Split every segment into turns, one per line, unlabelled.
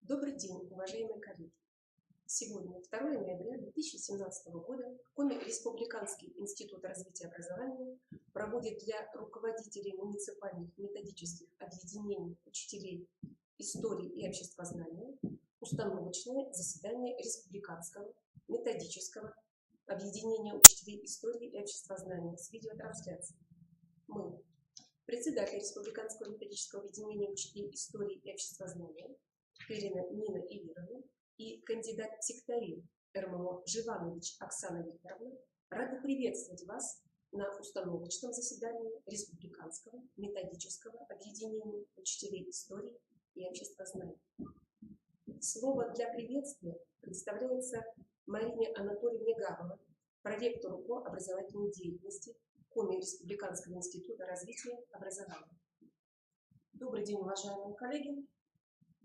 Добрый день, уважаемые коллеги! Сегодня, 2 ноября 2017 года, Коми Республиканский институт развития образования проводит для руководителей муниципальных методических объединений учителей истории и обществознания установочное заседание Республиканского методического объединения учителей истории и обществознания с видеотрансляцией. Мы, председатель Республиканского методического объединения учителей истории и обществознания Нина Ивировна и кандидат секретарин РМО Живанович Оксана Викторовна рады приветствовать вас на установочном заседании Республиканского методического объединения учителей истории и обществознания. Слово для приветствия представляется Марине Анатольевне Гавовой, проректору по образовательной деятельности Коми Республиканского института развития образования.
Добрый день, уважаемые коллеги!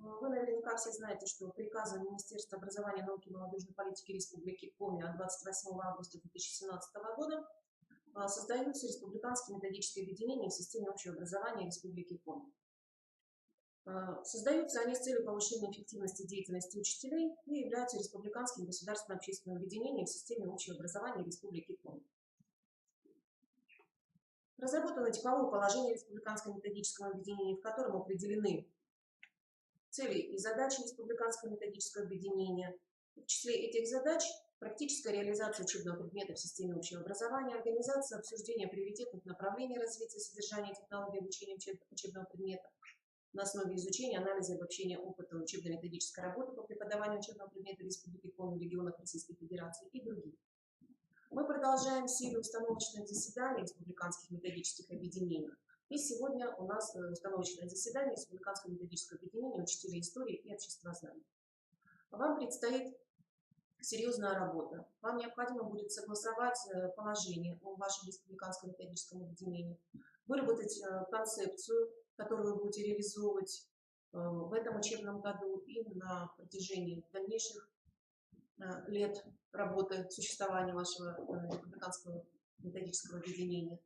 Вы наверняка все знаете, что приказом Министерства образования, науки и молодежной политики Республики Коми от 28 августа 2017 года создаются республиканские методические объединения в системе общего образования Республики Коми. Создаются они с целью повышения эффективности деятельности учителей и являются республиканским государственным общественным объединением в системе общего образования Республики Коми. Разработано типовое положение Республиканского методического объединения, в котором определены цели и задачи Республиканского методического объединения. В числе этих задач практическая реализация учебного предмета в системе общего образования, организация обсуждения приоритетных направлений развития содержания технологий обучения учебного предмета на основе изучения, анализа и обобщения опыта учебно-методической работы по преподаванию учебного предмета в Республике Коми, в регионах Российской Федерации и других. Мы продолжаем серию установочных заседаний республиканских методических объединений. И сегодня у нас установочное заседание Республиканского методического объединения учителей истории и обществознания. Вам предстоит серьезная работа. Вам необходимо будет согласовать положение о вашем республиканском методическом объединении, выработать концепцию, которую вы будете реализовывать в этом учебном году и на протяжении дальнейших лет работы, существования вашего республиканского методического объединения.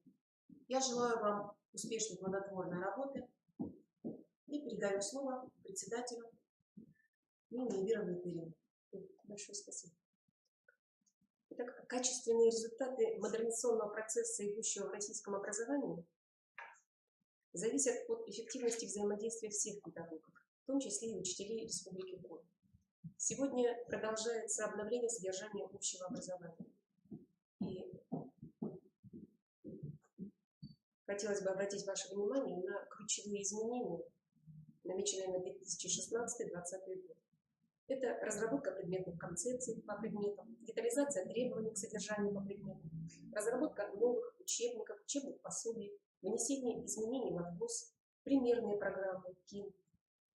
Я желаю вам успешной плодотворной работы и передаю слово председателю Нине Ивировне. Большое спасибо. Итак, качественные результаты модернизационного процесса, идущего в российском образовании, зависят от эффективности взаимодействия всех педагогов, в том числе и учителей Республики Коми. Сегодня продолжается обновление содержания общего образования. И хотелось бы обратить ваше внимание на ключевые изменения, намеченные на 2016-2020 год. Это разработка предметных концепций по предметам, детализация требований к содержанию по предметам, разработка новых учебников, учебных пособий, внесение изменений в ВУЗ, примерные программы КИН.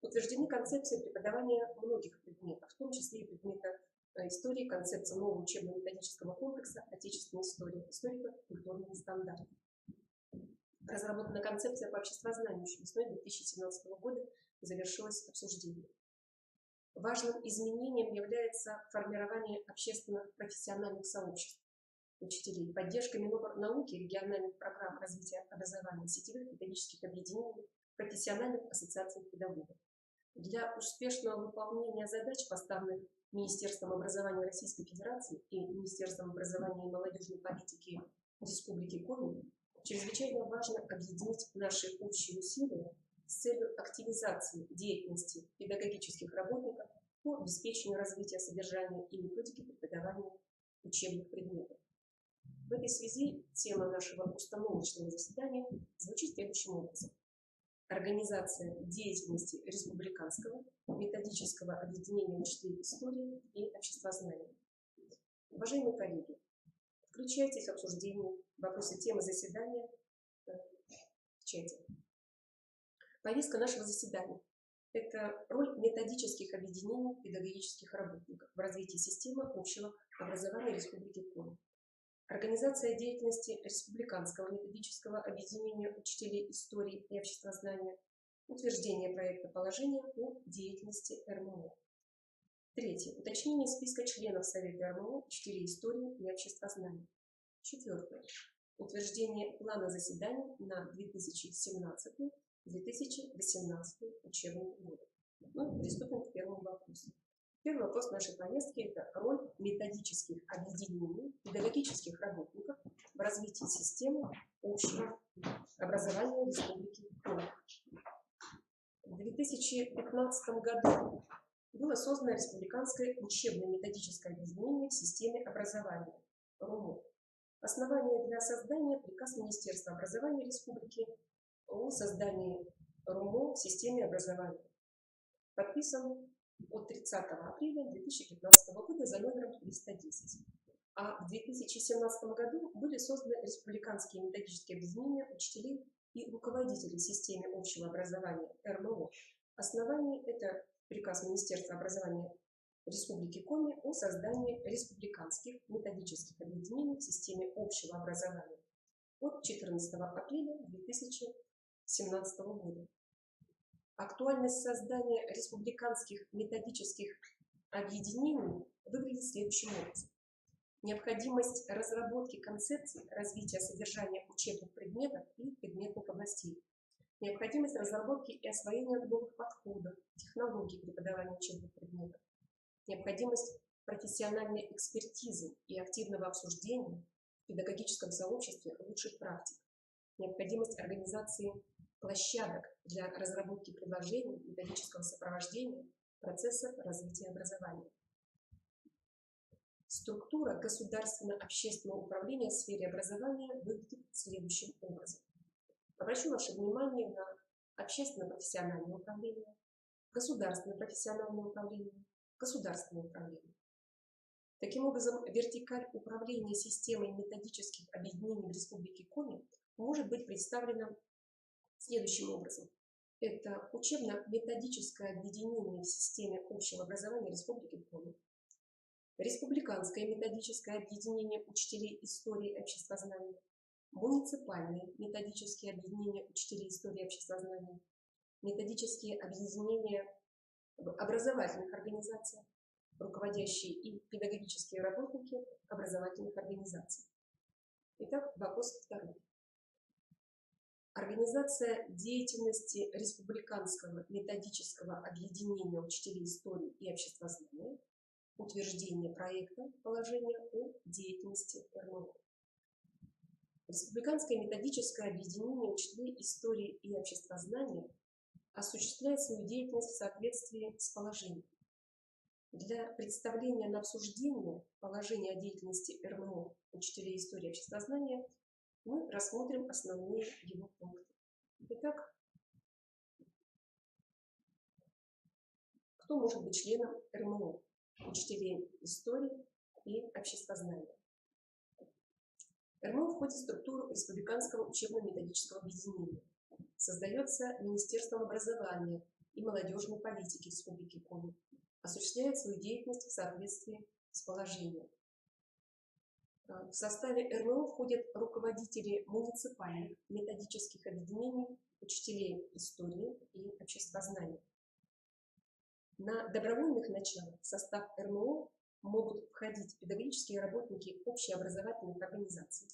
Утверждены концепции преподавания многих предметов, в том числе и предмета истории, концепция нового учебно-методического комплекса «Отечественная история», историко-культурные стандарты. Разработана концепция по обществознанию, еще весной 2017 года завершилось обсуждение. Важным изменением является формирование общественных профессиональных сообществ учителей, поддержка Миноборнауки, региональных программ развития образования, сетевых методических объединений, профессиональных ассоциаций педагогов. Для успешного выполнения задач, поставленных Министерством образования Российской Федерации и Министерством образования и молодежной политики Республики Коми, чрезвычайно важно объединить наши общие усилия с целью активизации деятельности педагогических работников по обеспечению развития содержания и методики преподавания учебных предметов. В этой связи тема нашего установочного заседания звучит следующим образом. Организация деятельности Республиканского методического объединения учителей истории и обществознания. Уважаемые коллеги, включайтесь в обсуждение вопросы темы заседания в чате. Повестка нашего заседания – это роль методических объединений педагогических работников в развитии системы общего образования Республики Коми. Организация деятельности Республиканского методического объединения учителей истории и обществознания, утверждение проекта положения о деятельности РМО. Третье. Уточнение списка членов Совета РМО учителей истории и обществознания. Четвертое. Утверждение плана заседаний на 2017-2018 учебный год.
Ну, приступим к первому вопросу. Первый вопрос нашей повестки – это роль методических объединений педагогических работников в развитии системы общего образования Республики Коми. В 2015 году было создано Республиканское учебно-методическое объединение в системе образования РУМО. Основание для создания – приказ Министерства образования Республики о создании РУМО в системе образования, подписан от 30 апреля 2015 года за номером 310. А в 2017 году были созданы республиканские методические объединения учителей и руководителей системы общего образования РМО. Основание – это приказ Министерства образования Республики Коми о создании республиканских методических объединений в системе общего образования от 14 апреля 2017 года. Актуальность создания республиканских методических объединений выглядит следующим образом. Необходимость разработки концепций развития содержания учебных предметов и предметных областей. Необходимость разработки и освоения новых подходов, технологий преподавания учебных предметов. Необходимость профессиональной экспертизы и активного обсуждения в педагогическом сообществе лучших практик. Необходимость организации площадок для разработки предложений методического сопровождения процесса развития образования. Структура государственно-общественного управления в сфере образования выглядит следующим образом. Обращу ваше внимание на общественно-профессиональное управление, государственно-профессиональное управление, государственное управление. Таким образом, вертикаль управления системой методических объединений в Республике Коми может быть представлена следующим образом. Это учебно-методическое объединение в системе общего образования Республики Коми, республиканское методическое объединение учителей истории и обществознания, муниципальные методические объединения учителей истории и обществознания, методические объединения в образовательных организациях, руководящие и педагогические работники образовательных организаций. Итак, вопрос второй. Организация деятельности Республиканского методического объединения учителей истории и обществознания, утверждение проекта положения о деятельности РМО. Республиканское методическое объединение учителей истории и обществознания осуществляет свою деятельность в соответствии с положением. Для представления на обсуждение положения о деятельности РМО учителей истории и обществознания мы рассмотрим основные его пункты. Итак, кто может быть членом РМО учителей истории и обществознания? РМО входит в структуру Республиканского учебно-методического объединения. Создается Министерством образования и молодежной политики Республики Коми. Осуществляет свою деятельность в соответствии с положением. В составе РМО входят руководители муниципальных методических объединений учителей истории и обществознания. На добровольных началах в состав РМО могут входить педагогические работники общеобразовательных организаций,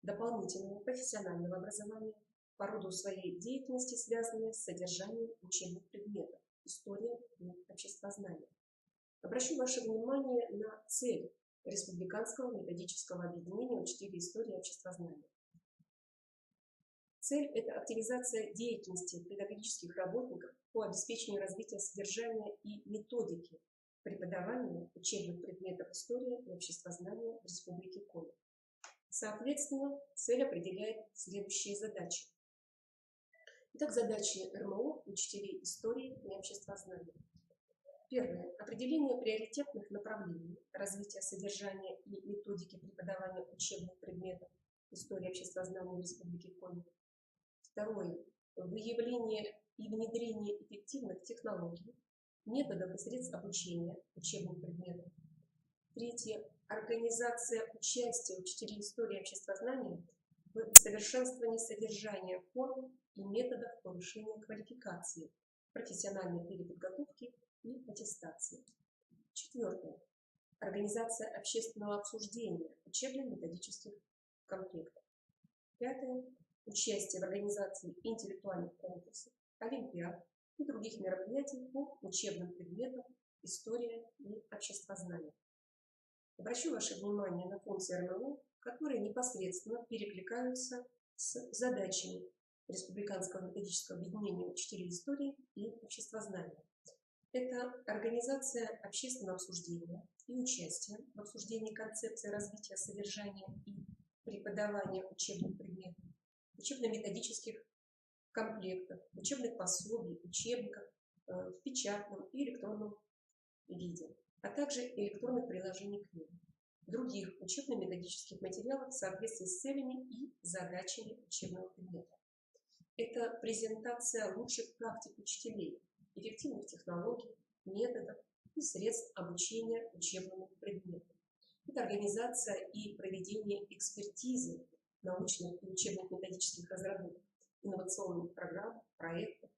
дополнительного профессионального образования, по роду своей деятельности, связанные с содержанием учебных предметов, история и обществознание. Обращу ваше внимание на цель Республиканского методического объединения учителей истории и обществознания. Цель – это активизация деятельности педагогических работников по обеспечению развития содержания и методики преподавания учебных предметов истории и обществознания в Республике Коми. Соответственно, цель определяет следующие задачи. Итак, задачи РМО учителей истории и обществознания. Первое. Определение приоритетных направлений развития содержания и методики преподавания учебных предметов истории и обществознания в Республике Коми. Второе. Выявление и внедрение эффективных технологий, методов и средств обучения учебных предметов. Третье. Организация участия учителей истории и обществознания в совершенствовании содержания форм и методов повышения квалификации, профессиональной переподготовки и аттестации. Четвертое. Организация общественного обсуждения учебно-методических комплектов. Пятое. Участие в организации интеллектуальных конкурсов, олимпиад
и других мероприятий по учебным предметам история и обществознание. Обращу ваше внимание на функции РМО, которые непосредственно перекликаются с задачами Республиканского методического объединения учителей истории и обществознания. Это организация общественного обсуждения и участия в обсуждении концепции развития содержания и преподавания учебных предметов, учебно-методических комплектов, учебных пособий, учебников в печатном и электронном виде, а также электронных приложений к ним, других учебно-методических материалов в соответствии с целями и задачами учебного предмета. Это презентация лучших практик учителей, эффективных технологий, методов и средств обучения учебному предмету. Это организация и проведение экспертизы научных и учебных методических разработок, инновационных программ, проектов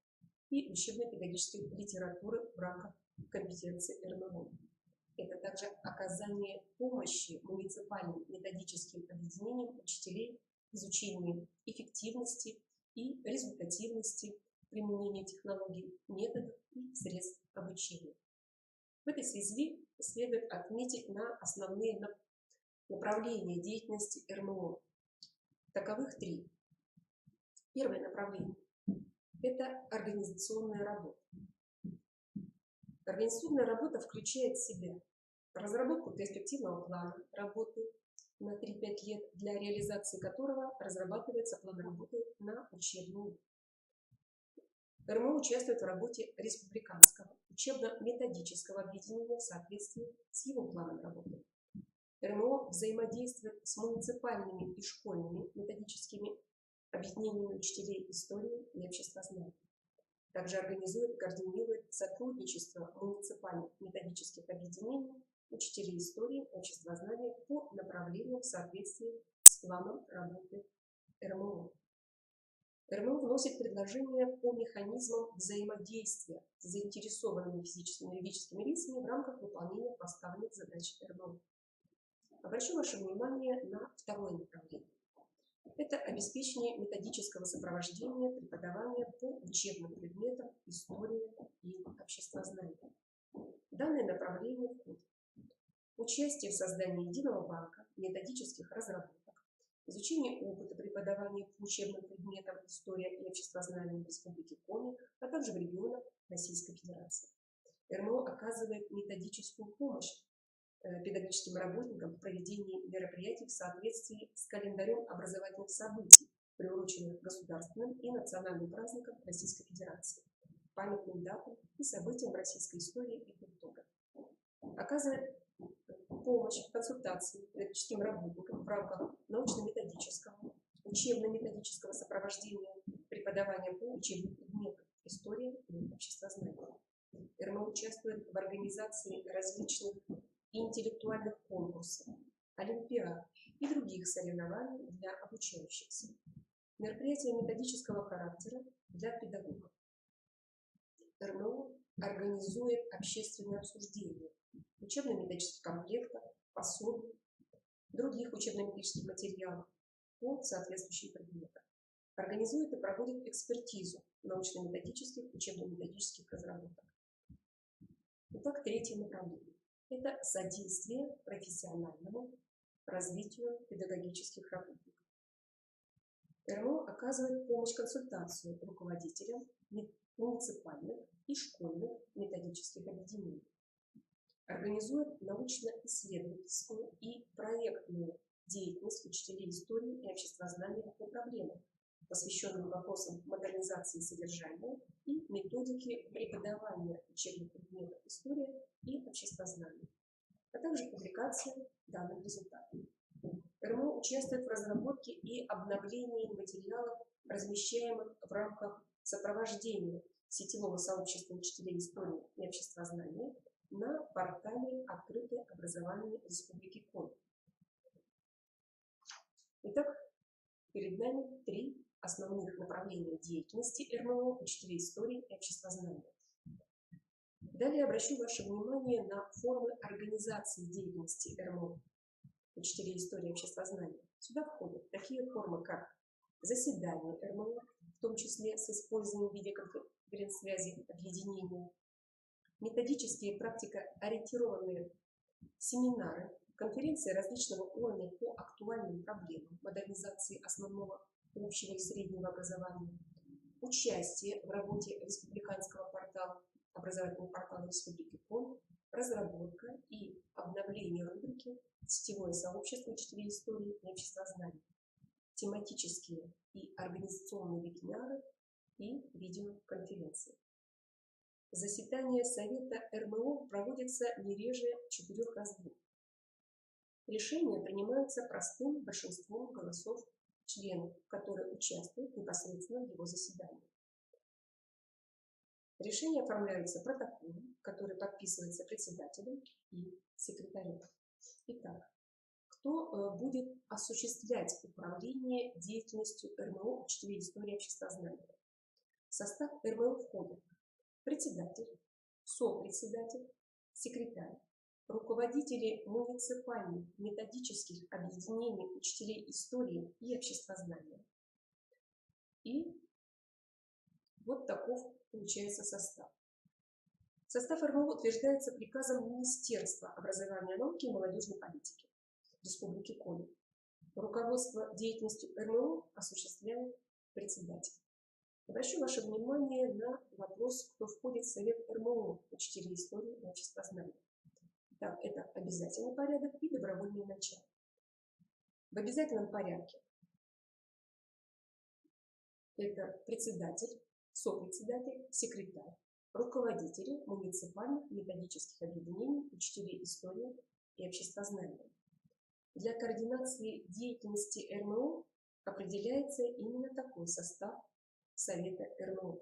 и учебно-педагогической литературы в рамках компетенции РМО. Это также оказание помощи муниципальным методическим объединениям учителей в изучении эффективности и результативности применения технологий, методов и средств обучения. В этой связи следует отметить на основные направления деятельности РМО. Таковых три. Первое направление – это организационная работа. Организационная работа включает в себя разработку перспективного плана работы на 3-5 лет, для реализации которого разрабатывается план работы на учебный год. РМО участвует в работе Республиканского учебно-методического объединения в соответствии с его планом работы. РМО взаимодействует с муниципальными и школьными методическими объединениями учителей истории и обществознания. Также организует и координирует сотрудничество муниципальных методических объединений учителей истории и обществознания по направлениям в соответствии с планом работы РМО. РМО вносит предложения по механизмам взаимодействия с заинтересованными физическими и юридическими лицами в рамках выполнения поставленных задач РМО. Обращу ваше внимание на второе направление. Это обеспечение методического сопровождения преподавания по учебным предметам истории и обществознания. Данное направление входит участие в создании единого банка методических разработок, изучение опыта преподавания по учебным предметам история и обществознание в Республике Коми, а также в регионах Российской Федерации. РМО оказывает методическую помощь педагогическим работникам в проведении мероприятий в соответствии с календарем образовательных событий, приуроченных государственным и национальным праздникам Российской Федерации, памятным датам и событиям российской истории и культуры. Оказывает помощь, консультации педагогическим работникам в рамках научно-методического, учебно-методического сопровождения преподавания по учебным предметам истории и обществознания. РМО участвует в организации различных интеллектуальных конкурсов, олимпиад и других соревнований для обучающихся. Мероприятия методического характера для педагогов. РМО организует общественные обсуждения учебно-методических комплектов, пособий, других учебно-методических материалов по соответствующим предметам. Организует и проводит экспертизу научно-методических, учебно-методических разработок. Итак, третье направление. Это содействие профессиональному развитию педагогических работников. РМО оказывает помощь-консультацию руководителям муниципальных и школьных методических объединений. Организует научно-исследовательскую и проектную деятельность учителей истории и обществознания по проблемам, посвященным вопросам модернизации содержания и методики преподавания учебных предметов истории и обществознания, а также публикация данных результатов. РМО участвует в разработке и обновлении материалов, размещаемых в рамках сопровождения сетевого сообщества учителей истории и обществознания на портале «Открытое образование Республики Коми». Итак, перед нами три основных направления деятельности РМО учителей истории и обществознания. Далее обращу ваше внимание на формы организации деятельности РМО учителей истории и обществознания. Сюда входят такие формы, как заседания РМО, в том числе с использованием
связи, объединения, методические и практикоориентированные семинары, конференции различного уровня по актуальным проблемам модернизации основного общего и среднего образования, участие в работе республиканского портала, образовательного портала Республики Коми, разработка и обновление рубрики «Сетевое сообщество учителей истории и обществознания», тематические и организационные вебинары и видеоконференции. Заседания Совета РМО проводятся не реже 4 раз в год. Решения принимаются простым большинством голосов членов, которые участвуют непосредственно в его заседании. Решения оформляются протоколом, который подписывается председателем и секретарем. Итак, кто будет осуществлять управление деятельностью РМО учителей истории и обществознания? В состав РМО входят председатель, сопредседатель, секретарь, руководители муниципальных методических объединений учителей истории и обществознания. И вот таков получается состав. Состав РМО утверждается приказом Министерства образования, науки и молодежной политики Республики Коми. Руководство деятельностью РМО осуществляет председатель. Обращу ваше внимание на вопрос, кто входит в Совет РМО учителей истории и обществознания. Так, это обязательный порядок и добровольное начало. В обязательном порядке это председатель, сопредседатель, секретарь, руководители муниципальных методических объединений учителей истории и обществознания. Для координации деятельности РМО определяется именно такой состав Совета РМО.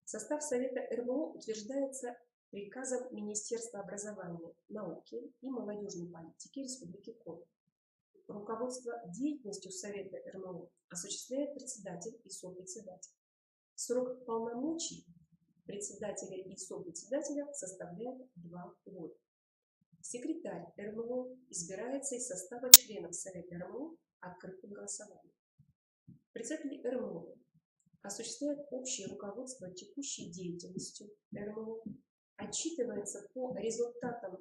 Состав Совета РМО утверждается приказом Министерства образования, науки и молодежной политики Республики Коми. Руководство деятельностью Совета РМО осуществляет председатель и сопредседатель. Срок полномочий председателя и сопредседателя составляет 2 года. Секретарь РМО избирается из состава членов Совета РМО открытым голосованием. Председатель РМО осуществляет общее руководство текущей деятельностью РМО, отчитывается по результатам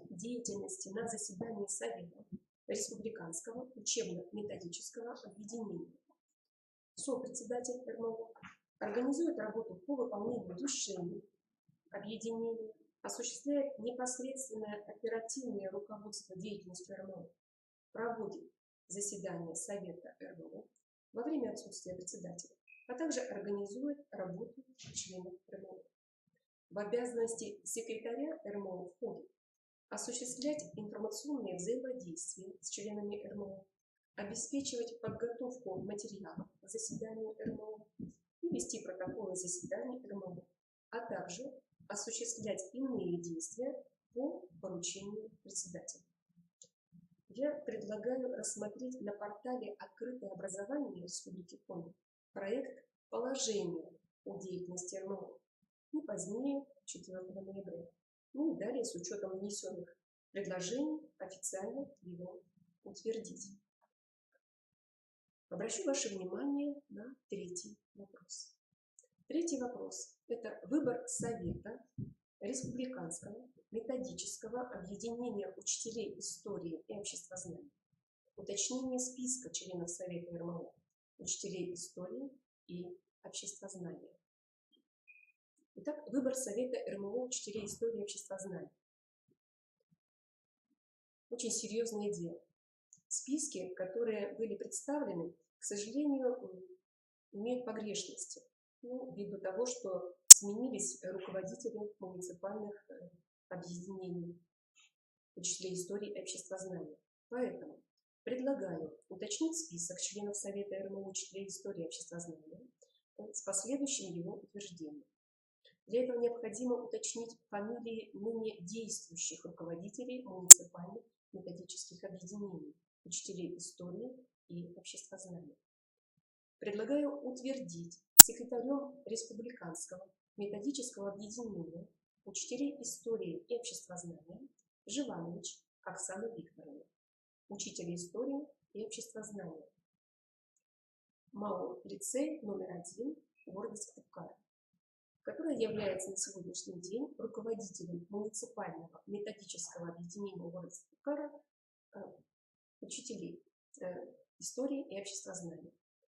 деятельности на заседании Совета Республиканского учебно-методического объединения. Сопредседатель РМО организует работу по выполнению решений объединения, осуществляет непосредственное оперативное руководство деятельностью РМО, проводит заседания Совета РМО во время отсутствия председателя, а также организует работу членов РМО. В обязанности секретаря РМО входит осуществлять информационные взаимодействия с членами РМО, обеспечивать подготовку материалов к заседанию РМО и вести протоколы заседаний РМО, а также осуществлять иные действия по поручению председателя. Я предлагаю рассмотреть на портале «Открытое образование» Республики Коми проект «Положение о деятельности РМО» не позднее 4 ноября. Ну и далее, с учетом внесенных предложений, официально его утвердить. Обращу ваше внимание на третий вопрос. Третий вопрос – это выбор Совета Республиканского методического объединения учителей истории и обществознания, уточнение списка членов Совета РМО учителей истории и обществознания. Итак, выбор Совета РМО учителей истории и обществознания. Очень серьезное дело. Списки, которые были представлены, к сожалению, имеют погрешности. Ввиду того, что сменились руководители муниципальных объединений учителей истории и обществознания. Поэтому предлагаю уточнить список членов Совета РМО учителей истории и обществознания с последующим его утверждением. Для этого необходимо уточнить фамилии ныне действующих руководителей муниципальных методических объединений учителей истории и обществознания. Предлагаю утвердить секретарем Республиканского методического объединения учителей истории и обществознания Живанович Оксану Викторовну, учителя истории и обществознания, МАО лицей номер 1 города Сыктывкара, которая является на сегодняшний день руководителем муниципального методического объединения города Сыктывкара учителей истории и обществознания.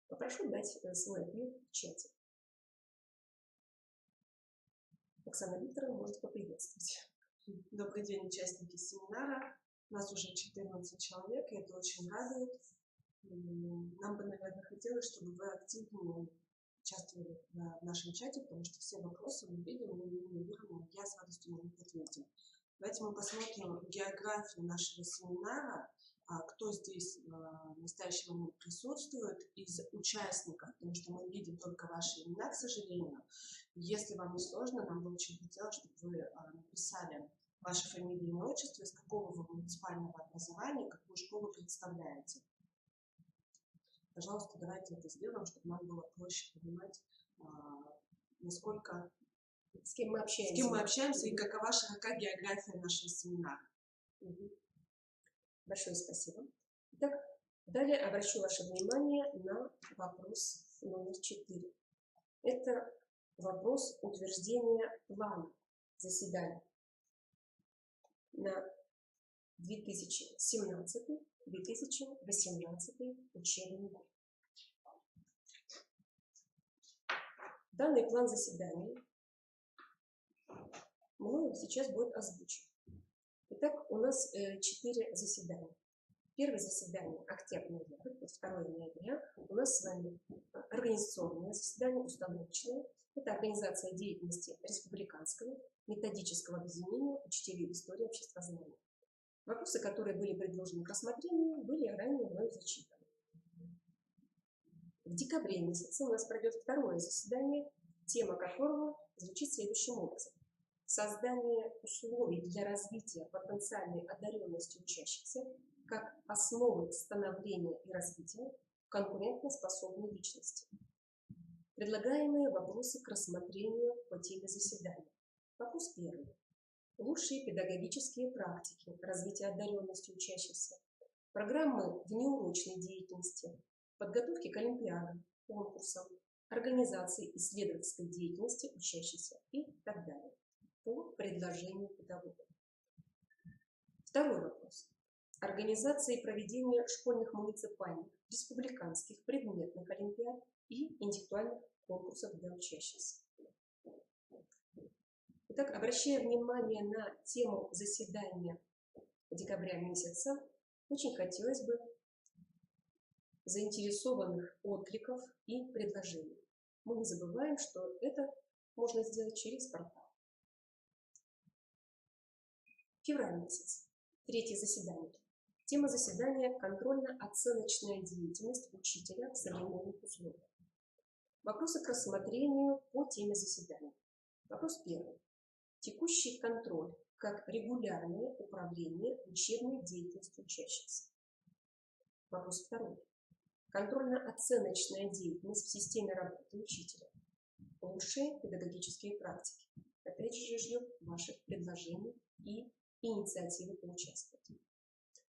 Попрошу дать свой ответ в чате. Оксана Викторовна, можете поприветствовать.
Добрый день, участники семинара. Нас уже 14 человек, и это очень радует. Нам бы, наверное, хотелось, чтобы вы активнее участвовали в нашем чате, потому что все вопросы мы видим, и я с радостью на них ответим. Давайте мы посмотрим географию нашего семинара, кто здесь в настоящий момент присутствует из участников, потому что мы видим только ваши имена, к сожалению. Если вам не сложно, нам бы очень хотелось, чтобы вы написали ваше фамилия, имя, отчество, из какого вы муниципального образования, какую школу представляете. Пожалуйста, давайте это сделаем, чтобы нам было проще понимать, насколько,
с кем мы общаемся
и какова широка география нашего семинара.
Большое спасибо. Итак, далее обращу ваше внимание на вопрос номер 4. Это вопрос утверждения плана заседания на 2017-2018 учебный год. Данный план заседания мною сейчас будет озвучен. Итак, у нас 4 заседания. Первое заседание октябрь-ноябрь, 2 ноября. У нас с вами организационное заседание, установочное. Это организация деятельности Республиканского методического объединения учителей истории и обществознания. Вопросы, которые были предложены к рассмотрению, были ранее мной зачитаны. В декабре месяце у нас пройдет второе заседание, тема которого звучит следующим образом. Создание условий для развития потенциальной одаренности учащихся как основы становления и развития конкурентоспособной личности. Предлагаемые вопросы к рассмотрению по теме заседания. Вопрос первый. Лучшие педагогические практики развития одаренности учащихся, программы внеурочной деятельности, подготовки к олимпиадам, конкурсам, организации исследовательской деятельности учащихся и так далее. По предложению педагога. Второй вопрос. Организация и проведение школьных муниципальных, республиканских предметных олимпиад и индивидуальных конкурсов для учащихся. Итак, обращая внимание на тему заседания декабря месяца, очень хотелось бы заинтересованных откликов и предложений. Мы не забываем, что это можно сделать через портал. Февраль месяц. 3 заседание. Тема заседания – контрольно-оценочная деятельность учителя в современных условиях. Вопросы к рассмотрению по теме заседания. Вопрос первый. Текущий контроль как регулярное управление учебной деятельностью учащихся. Вопрос второй. Контрольно-оценочная деятельность в системе работы учителя. Лучшие педагогические практики. Опять же, ждем ваших предложений и инициативы поучаствовать.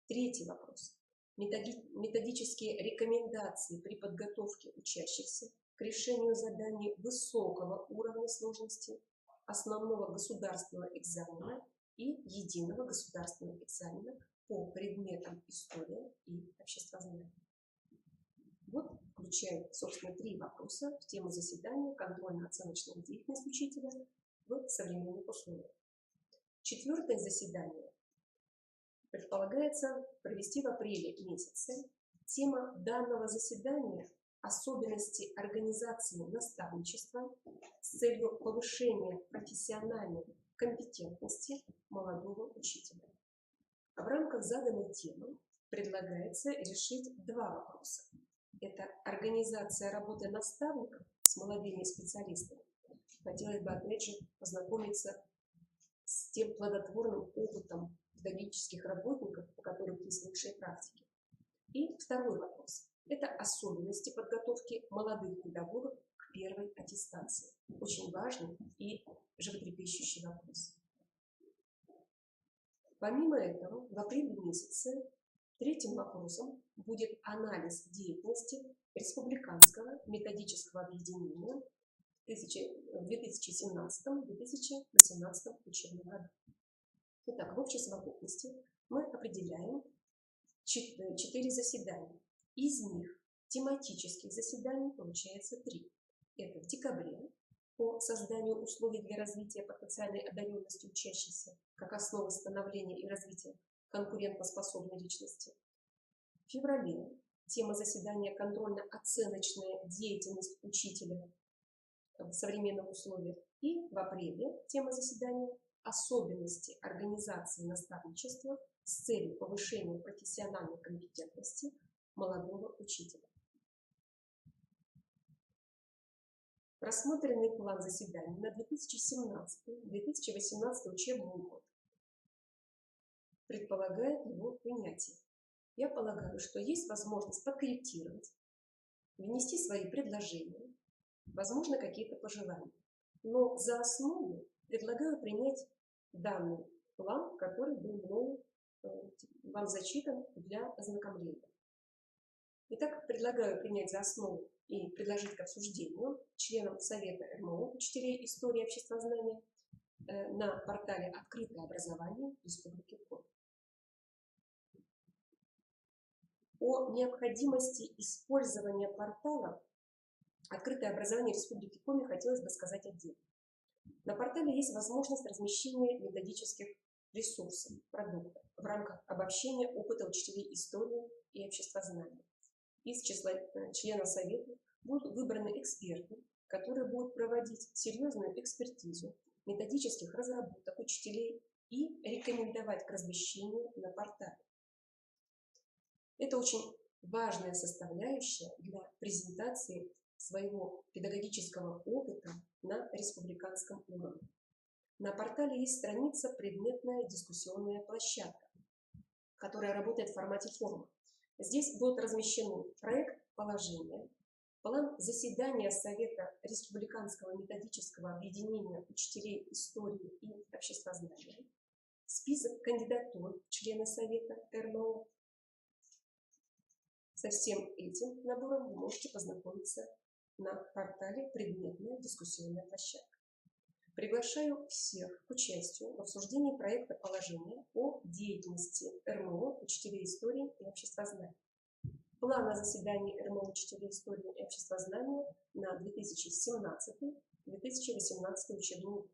Третий вопрос. Методические рекомендации при подготовке учащихся к решению заданий высокого уровня сложности, основного государственного экзамена и единого государственного экзамена по предметам история и обществознание. Вот включает, собственно, 3 вопроса в тему заседания контрольно-оценочная деятельность учителя в современных условиях. 4 заседание предполагается провести в апреле месяце. Тема данного заседания – особенности организации наставничества с целью повышения профессиональной компетентности молодого учителя. В рамках заданной темы предлагается решить 2 вопроса. Это организация работы наставников с молодыми специалистами. Хотелось бы, опять же, познакомиться с тем плодотворным опытом педагогических работников, у которых есть лучшие практики. И второй вопрос. Это особенности подготовки молодых педагогов к первой аттестации. Очень важный и животрепещущий вопрос. Помимо этого, в апреле месяце 3-м вопросом будет анализ деятельности Республиканского методического объединения
в 2017-2018 учебном году. Итак, в общей совокупности мы определяем 4 заседания. Из них тематических заседаний получается 3. Это в декабре по созданию условий для развития потенциальной одаренности учащихся как основы становления и развития конкурентоспособной личности. В феврале тема заседания контрольно-оценочная деятельность учителя в современных условиях. И в апреле тема заседания особенности организации наставничества с целью повышения профессиональной компетентности молодого учителя. Рассмотренный план заседаний на 2017-2018 учебный год предполагает его принятие. Я полагаю, что есть возможность подкорректировать, внести свои предложения, возможно, какие-то пожелания. Но за основу предлагаю принять данный план, который был мною вам зачитан для ознакомления. Итак, предлагаю принять за основу и предложить к обсуждению членам Совета РМО учителей истории и обществознания на портале «Открытое образование» Республики Коми. О необходимости использования портала «Открытое образование Республики Коми» хотелось бы сказать отдельно. На портале есть возможность размещения методических ресурсов, продуктов в рамках обобщения опыта учителей истории и обществознания. Из числа членов Совета будут выбраны эксперты, которые будут проводить серьезную экспертизу методических разработок учителей и рекомендовать к размещению на портале. Это очень важная составляющая для презентации своего педагогического опыта на республиканском уровне. На портале есть страница «Предметная дискуссионная площадка», которая работает в формате форума. Здесь будут размещены проект положения, план заседания Совета Республиканского методического объединения учителей истории и обществознания, список кандидатур в члены Совета РМО. Со всем этим набором вы можете познакомиться на портале «Предметная дискуссионная площадка». Приглашаю всех к участию в обсуждении проекта положения о деятельности РМО учителей истории и обществознания. Плана заседаний РМО учителей истории и обществознания на 2017-2018 учебный год.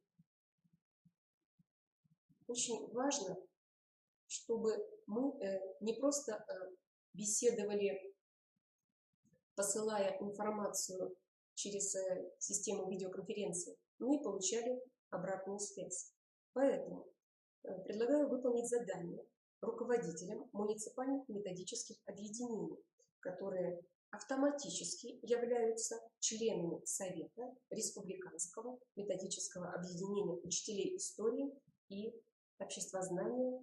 Очень важно, чтобы мы не просто беседовали, посылая информацию через систему видеоконференции, мы получали обратную связь. Поэтому предлагаю выполнить задание руководителям муниципальных методических объединений, которые автоматически являются членами Совета Республиканского методического объединения учителей истории и обществознания.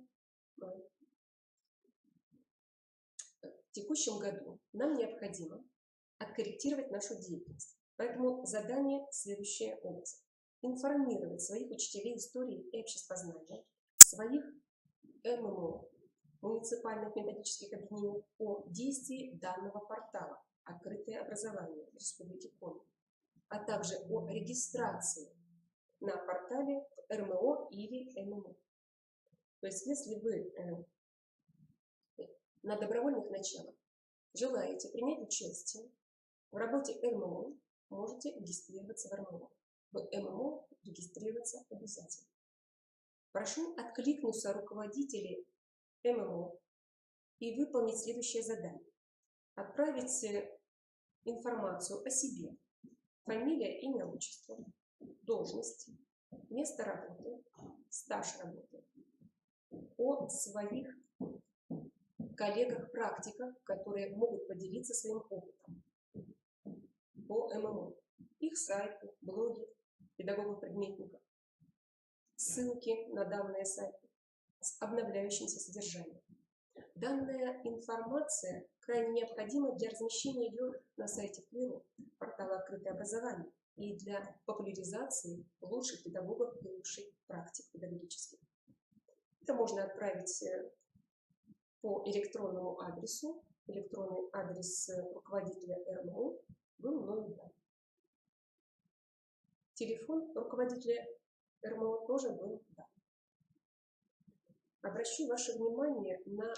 В текущем году нам необходимо откорректировать нашу деятельность. Поэтому задание следующее образом. Информировать своих учителей истории и обществознания, своих ММО, муниципальных методических объединений о действии данного портала «Открытое образование» в Республике Коми, а также о регистрации на портале РМО или ММО. То есть, если вы на добровольных началах желаете принять участие в работе РМО, можете регистрироваться в РМО. В ММО регистрироваться обязательно. Прошу откликнуться руководителей ММО и выполнить следующее задание. Отправить информацию о себе, фамилия, имя, отчество, должность, место работы, стаж работы, о своих коллегах-практиках, которые могут поделиться своим опытом по ММО, их сайты, блоги педагогов-предметников, ссылки на данные сайты с обновляющимся содержанием. Данная информация крайне необходима для размещения ее на сайте КВИРО, портала «Открытое образование», и для популяризации лучших педагогов и лучших практик педагогических. Это можно отправить по электронному адресу. Электронный адрес руководителя РМО был мною дан. Телефон руководителя РМО тоже был дан. Обращу ваше внимание на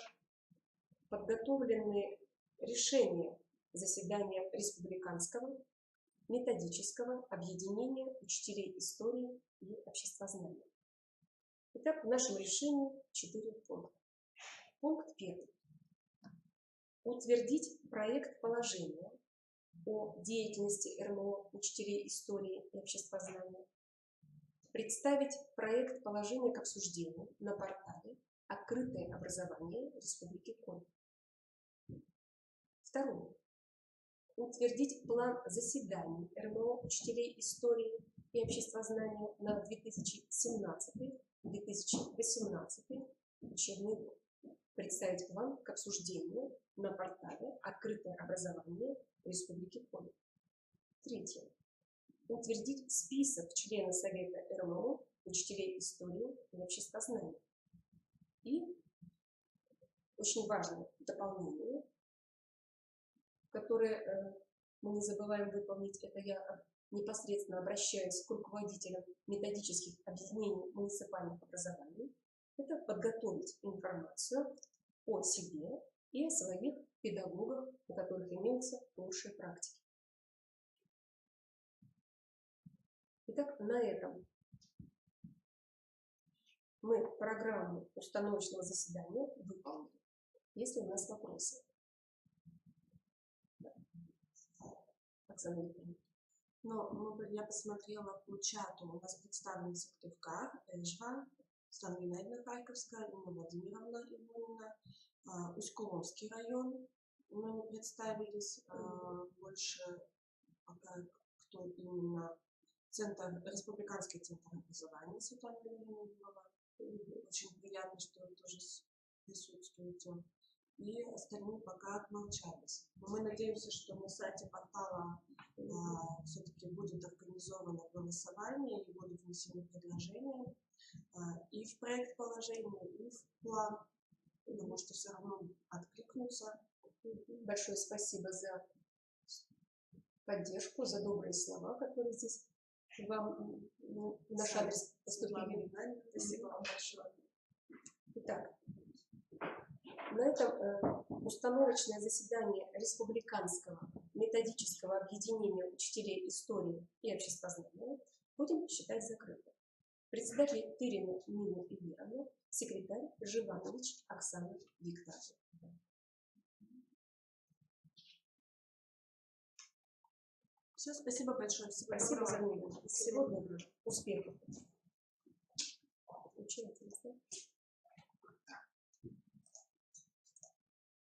подготовленные решения заседания Республиканского методического объединения учителей истории и обществознания. Итак, в нашем решении 4 пункта. Пункт 1. Утвердить проект положения о деятельности РМО учителей истории и обществознания. Представить проект положения к обсуждению на портале «Открытое образование Республики Коми». 2. Утвердить план заседаний РМО учителей истории и обществознания на 2017-2018 учебный год. Представить план к обсуждению на портале «Открытое образование Республики Коми». 3. Утвердить список членов Совета РМО учителей истории и обществознания. И очень важное дополнение, которое мы не забываем выполнить, это я непосредственно обращаюсь к руководителям методических объединений муниципальных образований, это подготовить информацию о себе и о своих педагогах, у которых имеются лучшие практики. Итак, на этом мы программу установочного заседания выполнили. Есть ли у нас вопросы? Оксана Викторовна.
Я посмотрела по чату, у нас представлены Сыктывкар, Эжва, Станвинайна Харьковская, Инна Владимировна Ивонина, Усть-Куломский район, мы не представились, больше пока кто именно, Республиканский центр образования Светлана Владимировна. Очень приятно, что вы тоже присутствуете. И остальные пока отмолчались. Но мы надеемся, что на сайте портала все-таки будет организовано голосование и будут внесены предложения и в проект положения, и в план, потому что все равно откликнутся.
Большое спасибо за поддержку, за добрые слова, которые здесь вам в наш адрес поступили.
Спасибо вам большое.
Итак, на этом установочное заседание Республиканского методического объединения учителей истории и обществознания будем считать закрытым. Председатель Тырина Нина Ильяновна, секретарь Живанович Оксана Викторовна.
Все, спасибо большое.
Спасибо за внимание. Всего доброго. Успехов. Очень интересно.